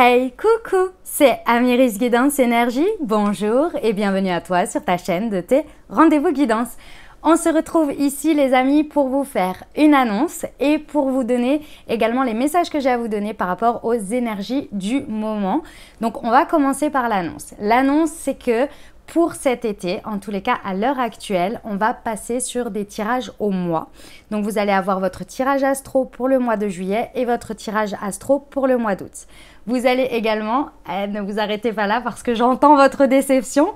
Hey, coucou, c'est Amiris Guidance Énergie. Bonjour et bienvenue à toi sur ta chaîne de tes rendez-vous guidance. On se retrouve ici les amis pour vous faire une annonce et pour vous donner également les messages que j'ai à vous donner par rapport aux énergies du moment. Donc on va commencer par l'annonce. L'annonce c'est que pour cet été, en tous les cas à l'heure actuelle, on va passer sur des tirages au mois. Donc vous allez avoir votre tirage astro pour le mois de juillet et votre tirage astro pour le mois d'août. Vous allez également, ne vous arrêtez pas là parce que j'entends votre déception,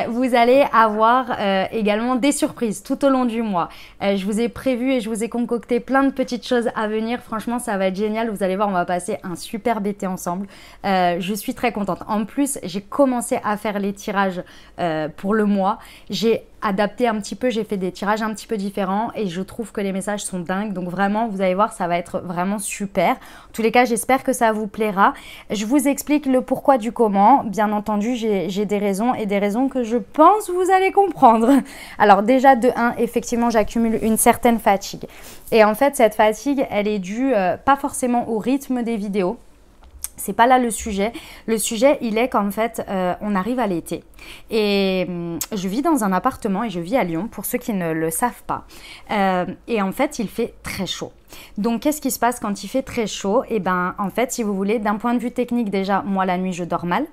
vous allez avoir également des surprises tout au long du mois. Je vous ai prévu et je vous ai concocté plein de petites choses à venir. Franchement, ça va être génial. Vous allez voir, on va passer un superbe été ensemble. Je suis très contente. En plus, j'ai commencé à faire les tirages pour le mois. J'ai adapté un petit peu, j'ai fait des tirages un petit peu différents et je trouve que les messages sont dingues. Donc vraiment, vous allez voir, ça va être vraiment super. En tous les cas, j'espère que ça vous plaira. Je vous explique le pourquoi du comment. Bien entendu, j'ai des raisons et des raisons que je pense vous allez comprendre. Alors déjà, de 1, effectivement, j'accumule une certaine fatigue. Et en fait, cette fatigue, elle est due pas forcément au rythme des vidéos. C'est pas là le sujet. Le sujet, il est qu'en fait, on arrive à l'été. Et je vis dans un appartement et je vis à Lyon, pour ceux qui ne le savent pas. Et en fait, il fait très chaud. Donc, qu'est-ce qui se passe quand il fait très chaud? Et ben, en fait, si vous voulez, d'un point de vue technique, déjà, moi, la nuit, je dors mal.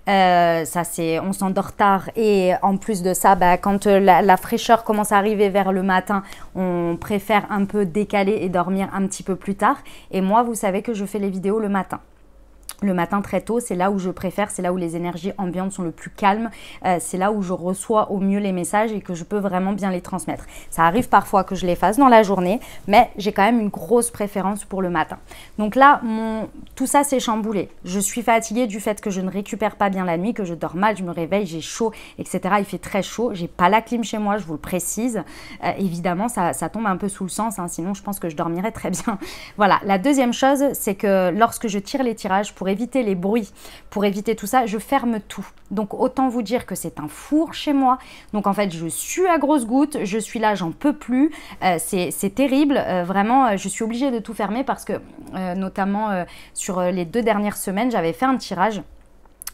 On s'endort tard et en plus de ça, quand la fraîcheur commence à arriver vers le matin, on préfère un peu décaler et dormir un petit peu plus tard. Et moi, vous savez que je fais les vidéos le matin. Le matin très tôt, c'est là où je préfère, c'est là où les énergies ambiantes sont le plus calmes, c'est là où je reçois au mieux les messages et que je peux vraiment bien les transmettre. Ça arrive parfois que je les fasse dans la journée, mais j'ai quand même une grosse préférence pour le matin. Donc là, tout ça s'est chamboulé. Je suis fatiguée du fait que je ne récupère pas bien la nuit, que je dors mal, je me réveille, j'ai chaud, etc. Il fait très chaud, j'ai pas la clim chez moi, je vous le précise. Évidemment, ça tombe un peu sous le sens, hein, sinon je pense que je dormirais très bien. Voilà, la deuxième chose, c'est que lorsque je tire les tirages, pour éviter les bruits, pour éviter tout ça, je ferme tout. Donc autant vous dire que c'est un four chez moi. Donc en fait, je sue à grosses gouttes, je suis là, j'en peux plus. C'est terrible, vraiment, je suis obligée de tout fermer parce que notamment sur les 2 dernières semaines, j'avais fait un tirage.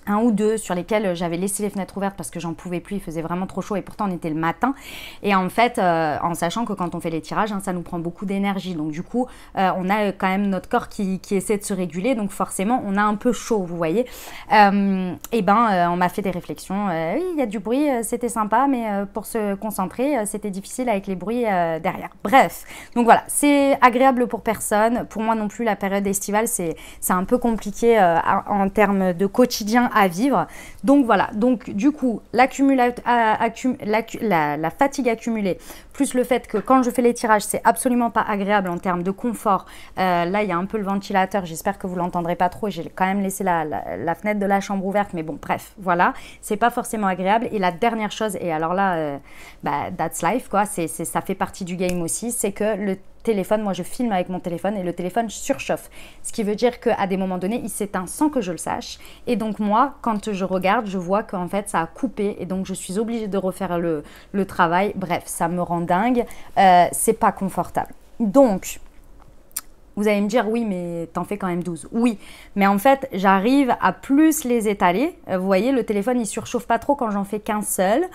1 ou 2 sur lesquels j'avais laissé les fenêtres ouvertes parce que j'en pouvais plus, il faisait vraiment trop chaud et pourtant on était le matin. Et en fait, en sachant que quand on fait les tirages, hein, ça nous prend beaucoup d'énergie. Donc du coup, on a quand même notre corps qui essaie de se réguler. Donc forcément, on a un peu chaud, vous voyez. On m'a fait des réflexions. Oui, il y a du bruit, c'était sympa, mais pour se concentrer, c'était difficile avec les bruits derrière. Bref, donc voilà, c'est agréable pour personne. Pour moi non plus, la période estivale, c'est un peu compliqué en termes de quotidien à vivre. Donc voilà, donc du coup la fatigue accumulée plus le fait que quand je fais les tirages c'est absolument pas agréable en termes de confort. Là il y a un peu le ventilateur, j'espère que vous l'entendrez pas trop, j'ai quand même laissé la fenêtre de la chambre ouverte, mais bon bref, voilà, c'est pas forcément agréable. Et la dernière chose, et alors là that's life quoi, ça fait partie du game aussi, c'est que le téléphone, moi je filme avec mon téléphone et le téléphone surchauffe. Ce qui veut dire qu'à des moments donnés, il s'éteint sans que je le sache. Et donc moi, quand je regarde, je vois qu'en fait ça a coupé et donc je suis obligée de refaire le travail. Bref, ça me rend dingue. C'est pas confortable. Donc, vous allez me dire, oui, mais t'en fais quand même 12. Oui, mais en fait, j'arrive à plus les étaler. Vous voyez, le téléphone, il ne surchauffe pas trop quand j'en fais qu'un seul.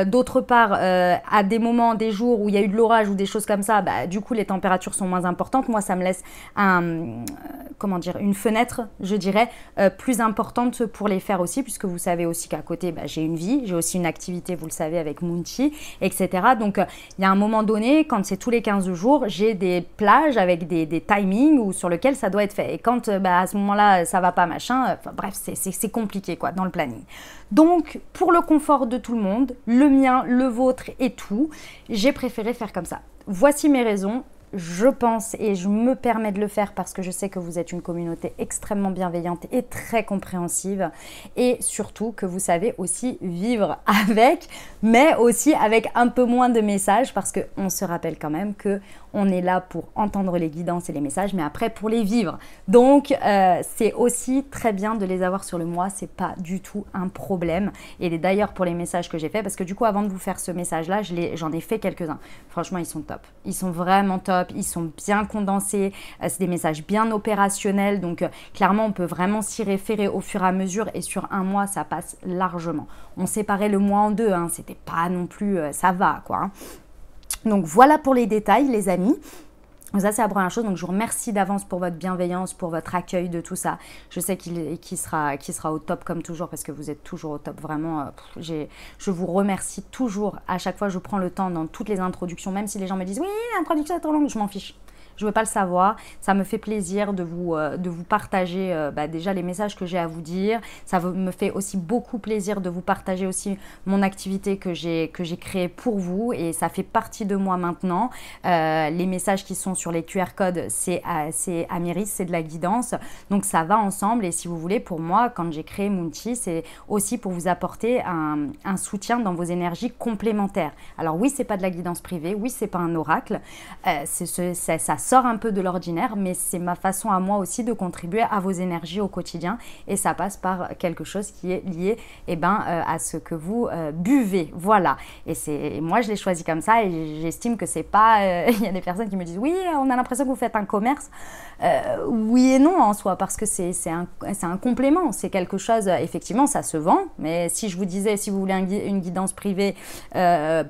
D'autre part, à des moments, des jours où il y a eu de l'orage ou des choses comme ça, du coup, les températures sont moins importantes. Moi, ça me laisse une fenêtre, je dirais, plus importante pour les faire aussi, puisque vous savez aussi qu'à côté, j'ai une vie, j'ai aussi une activité, vous le savez, avec Mounchi, etc. Donc, il y a un moment donné, quand c'est tous les 15 jours, j'ai des plages avec des timings ou sur lequel ça doit être fait. Et quand à ce moment-là, ça va pas, machin, bref, c'est compliqué quoi dans le planning. Donc, pour le confort de tout le monde, le mien, le vôtre et tout, j'ai préféré faire comme ça. Voici mes raisons. Je pense et je me permets de le faire parce que je sais que vous êtes une communauté extrêmement bienveillante et très compréhensive et surtout que vous savez aussi vivre avec, mais aussi avec un peu moins de messages parce qu'on se rappelle quand même que On est là pour entendre les guidances et les messages, mais après pour les vivre. Donc, c'est aussi très bien de les avoir sur le mois. C'est pas du tout un problème. Et d'ailleurs, pour les messages que j'ai faits, parce que du coup, avant de vous faire ce message-là, j'en ai fait quelques-uns. Franchement, ils sont top. Ils sont vraiment top. Ils sont bien condensés. C'est des messages bien opérationnels. Donc, clairement, on peut vraiment s'y référer au fur et à mesure. Et sur un mois, ça passe largement. On séparait le mois en deux. Hein. C'était pas non plus... ça va, quoi. Hein. Donc, voilà pour les détails, les amis. Ça, c'est la première chose. Donc, je vous remercie d'avance pour votre bienveillance, pour votre accueil de tout ça. Je sais qu'il sera au top comme toujours parce que vous êtes toujours au top. Vraiment, je vous remercie toujours. À chaque fois, je prends le temps dans toutes les introductions, même si les gens me disent « Oui, l'introduction est trop longue », je m'en fiche. Je ne veux pas le savoir. Ça me fait plaisir de vous partager déjà les messages que j'ai à vous dire. Ça me fait aussi beaucoup plaisir de vous partager aussi mon activité que j'ai créée pour vous. Et ça fait partie de moi maintenant. Les messages qui sont sur les QR codes, c'est Amiris, c'est de la guidance. Donc, ça va ensemble. Et si vous voulez, pour moi, quand j'ai créé Moonchi, c'est aussi pour vous apporter un soutien dans vos énergies complémentaires. Alors oui, ce n'est pas de la guidance privée. Oui, ce n'est pas un oracle. Ça sort un peu de l'ordinaire, mais c'est ma façon à moi aussi de contribuer à vos énergies au quotidien et ça passe par quelque chose qui est lié à ce que vous buvez. Voilà. Et moi, je l'ai choisi comme ça et j'estime que c'est pas... Il y a des personnes qui me disent « Oui, on a l'impression que vous faites un commerce. » Oui et non en soi, parce que c'est un complément. C'est quelque chose, effectivement, ça se vend, mais si je vous disais, si vous voulez une guidance privée,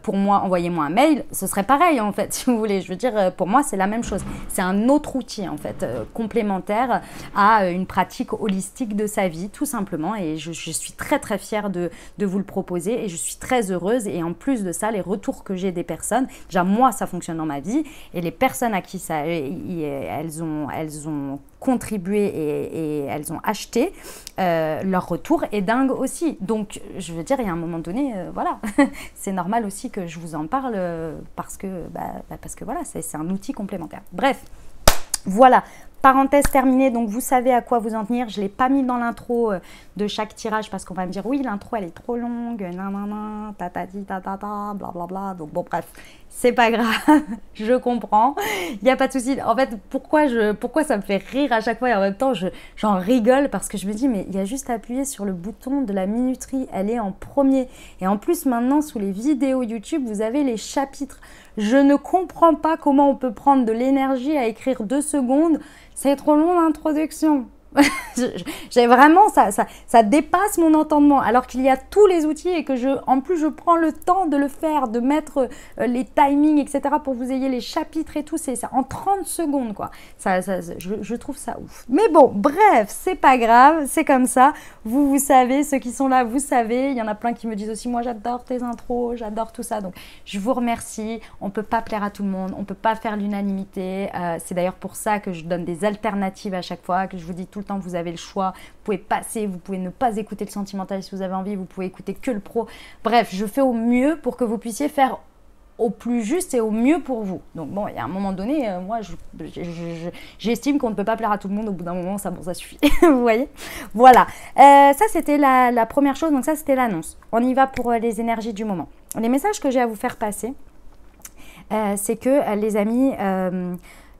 pour moi, envoyez-moi un mail, ce serait pareil en fait, si vous voulez. Je veux dire, pour moi, c'est la même chose. C'est un autre outil en fait, complémentaire à une pratique holistique de sa vie, tout simplement. Et je suis très très fière de vous le proposer et je suis très heureuse. Et en plus de ça, les retours que j'ai des personnes, déjà moi, ça fonctionne dans ma vie et les personnes à qui elles ont contribué et elles ont acheté, leur retour est dingue aussi. Donc, je veux dire, il y a un moment donné, voilà, c'est normal aussi que je vous en parle parce que voilà, c'est un outil complémentaire. Bref, voilà. Parenthèse terminée, donc vous savez à quoi vous en tenir. Je ne l'ai pas mis dans l'intro de chaque tirage parce qu'on va me dire oui, l'intro elle est trop longue, nanana, tatati, tatata, blablabla. Donc bon, bref, c'est pas grave, je comprends, il n'y a pas de souci. En fait, pourquoi ça me fait rire à chaque fois et en même temps j'en rigole parce que je me dis mais il y a juste à appuyer sur le bouton de la minuterie, elle est en premier. Et en plus maintenant sous les vidéos YouTube, vous avez les chapitres. Je ne comprends pas comment on peut prendre de l'énergie à écrire 2 secondes. C'est trop long l'introduction. J'ai vraiment, ça dépasse mon entendement alors qu'il y a tous les outils et que en plus je prends le temps de le faire, de mettre les timings, etc. pour que vous ayez les chapitres et tout, c'est ça en 30 secondes quoi. Je trouve ça ouf. Mais bon, bref, c'est pas grave, c'est comme ça. Vous savez, ceux qui sont là, vous savez. Il y en a plein qui me disent aussi, moi j'adore tes intros, j'adore tout ça. Donc je vous remercie. On peut pas plaire à tout le monde, on peut pas faire l'unanimité. C'est d'ailleurs pour ça que je donne des alternatives à chaque fois, que je vous dis tout le temps, vous avez le choix, vous pouvez passer, vous pouvez ne pas écouter le sentimental si vous avez envie, vous pouvez écouter que le pro. Bref, je fais au mieux pour que vous puissiez faire au plus juste et au mieux pour vous. Donc bon, il y a un moment donné, moi, j'estime qu'on ne peut pas plaire à tout le monde. Au bout d'un moment, ça suffit. Vous voyez? Voilà. Ça, c'était la première chose. Donc ça, c'était l'annonce. On y va pour les énergies du moment. Les messages que j'ai à vous faire passer, c'est que les amis...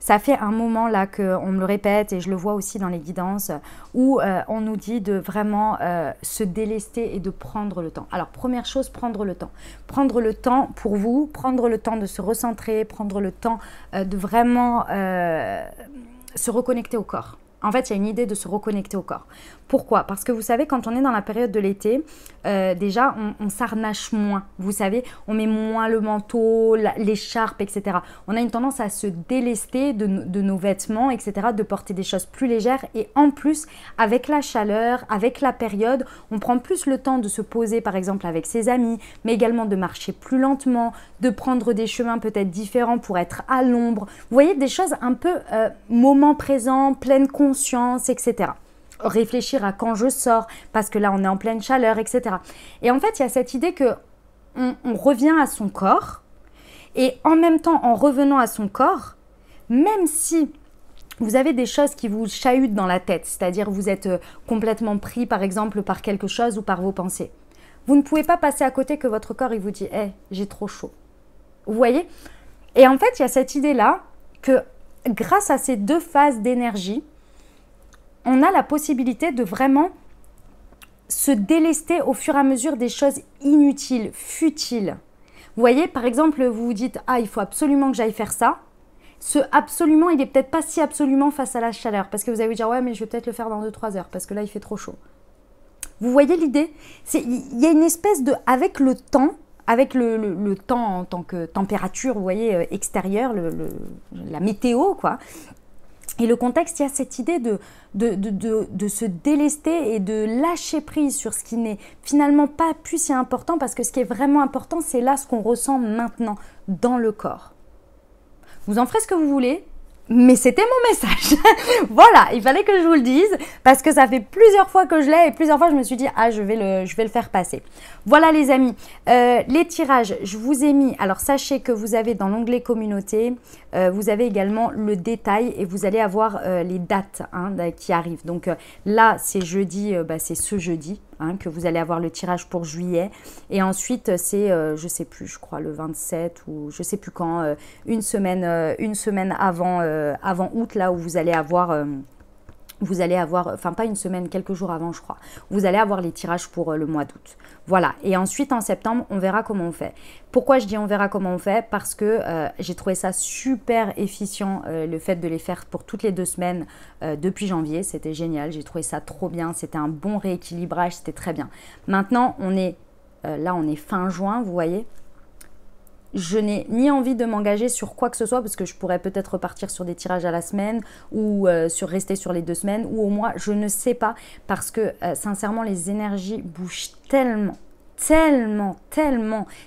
ça fait un moment là qu'on me le répète et je le vois aussi dans les guidances où on nous dit de vraiment se délester et de prendre le temps. Alors première chose, prendre le temps. Prendre le temps pour vous, prendre le temps de se recentrer, prendre le temps de vraiment se reconnecter au corps. En fait, il y a une idée de se reconnecter au corps. Pourquoi? Parce que vous savez, quand on est dans la période de l'été, déjà, on s'harnache moins. Vous savez, on met moins le manteau, l'écharpe, etc. On a une tendance à se délester de nos vêtements, etc., de porter des choses plus légères. Et en plus, avec la chaleur, avec la période, on prend plus le temps de se poser, par exemple, avec ses amis, mais également de marcher plus lentement, de prendre des chemins peut-être différents pour être à l'ombre. Vous voyez, des choses un peu moment présent, pleine conscience, etc. Réfléchir à quand je sors, parce que là, on est en pleine chaleur, etc. Et en fait, il y a cette idée que on revient à son corps et en même temps, en revenant à son corps, même si vous avez des choses qui vous chahutent dans la tête, c'est-à-dire vous êtes complètement pris, par exemple, par quelque chose ou par vos pensées, vous ne pouvez pas passer à côté que votre corps, il vous dit « Hey, j'ai trop chaud ». Vous voyez? Et en fait, il y a cette idée-là que grâce à ces deux phases d'énergie, on a la possibilité de vraiment se délester au fur et à mesure des choses inutiles, futiles. Vous voyez, par exemple, vous vous dites « Ah, il faut absolument que j'aille faire ça ». Ce absolument, il n'est peut-être pas si absolument face à la chaleur. Parce que vous allez vous dire « Ouais, mais je vais peut-être le faire dans 2-3 heures parce que là, il fait trop chaud ». Vous voyez l'idée? Il y a une espèce de… Avec le temps, avec le temps en tant que température, vous voyez, extérieure, la météo, quoi. Et le contexte, il y a cette idée de se délester et de lâcher prise sur ce qui n'est finalement pas plus si important, parce que ce qui est vraiment important, c'est là ce qu'on ressent maintenant dans le corps. Vous en ferez ce que vous voulez, mais c'était mon message. Voilà, il fallait que je vous le dise parce que ça fait plusieurs fois que je l'ai et plusieurs fois je me suis dit « Ah, je vais le faire passer ». Voilà les amis, les tirages, je vous ai mis, alors sachez que vous avez dans l'onglet communauté, vous avez également le détail et vous allez avoir les dates qui arrivent. Donc là, c'est jeudi, c'est ce jeudi que vous allez avoir le tirage pour juillet. Et ensuite, c'est, je ne sais plus, je crois le 27 ou je ne sais plus quand, une semaine avant août, là où vous allez avoir… enfin pas une semaine, quelques jours avant je crois, vous allez avoir les tirages pour le mois d'août. Voilà, et ensuite en septembre, on verra comment on fait. Pourquoi je dis on verra comment on fait? Parce que j'ai trouvé ça super efficient, le fait de les faire pour toutes les 2 semaines depuis janvier, c'était génial, j'ai trouvé ça trop bien, c'était un bon rééquilibrage, c'était très bien. Maintenant, on est fin juin, vous voyez. Je n'ai ni envie de m'engager sur quoi que ce soit parce que je pourrais peut-être repartir sur des tirages à la semaine ou rester sur les 2 semaines ou au mois, je ne sais pas parce que sincèrement les énergies bougent tellement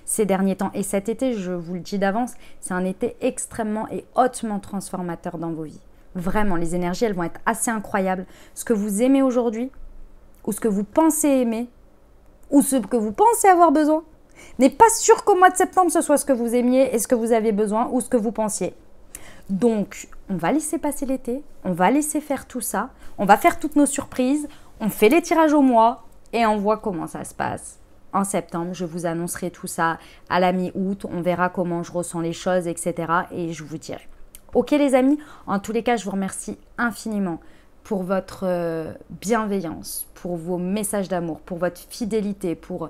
ces derniers temps et cet été, je vous le dis d'avance, c'est un été extrêmement et hautement transformateur dans vos vies. Vraiment, les énergies, elles vont être assez incroyables. Ce que vous aimez aujourd'hui ou ce que vous pensez aimer ou ce que vous pensez avoir besoin n'est pas sûr qu'au mois de septembre, ce soit ce que vous aimiez et ce que vous avez besoin ou ce que vous pensiez. Donc, on va laisser passer l'été, on va laisser faire tout ça, on va faire toutes nos surprises, on fait les tirages au mois et on voit comment ça se passe. En septembre, je vous annoncerai tout ça à la mi-août, on verra comment je ressens les choses, etc. Et je vous dirai. Ok les amis, en tous les cas, je vous remercie infiniment pour votre bienveillance, pour vos messages d'amour, pour votre fidélité, pour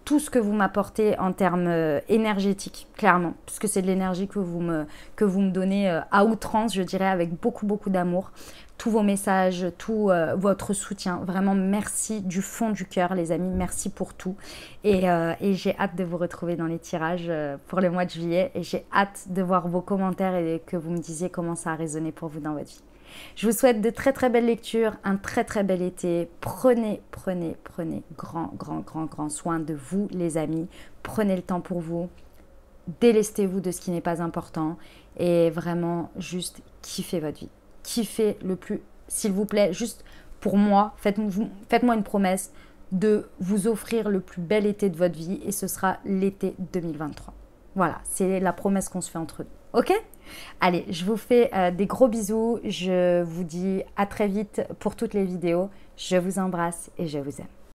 tout ce que vous m'apportez en termes énergétiques, clairement, puisque c'est de l'énergie que vous me donnez à outrance, je dirais, avec beaucoup d'amour. Tous vos messages, tout votre soutien, vraiment merci du fond du cœur les amis, merci pour tout. Et j'ai hâte de vous retrouver dans les tirages pour le mois de juillet et j'ai hâte de voir vos commentaires et que vous me disiez comment ça a résonné pour vous dans votre vie. Je vous souhaite de très belles lectures, un très bel été. Prenez grand soin de vous les amis. Prenez le temps pour vous. Délestez-vous de ce qui n'est pas important. Et vraiment, juste kiffez votre vie. Kiffez le plus, s'il vous plaît, juste pour moi, faites-moi une promesse de vous offrir le plus bel été de votre vie. Et ce sera l'été 2023. Voilà, c'est la promesse qu'on se fait entre nous. Ok? Allez, je vous fais des gros bisous. Je vous dis à très vite pour toutes les vidéos. Je vous embrasse et je vous aime.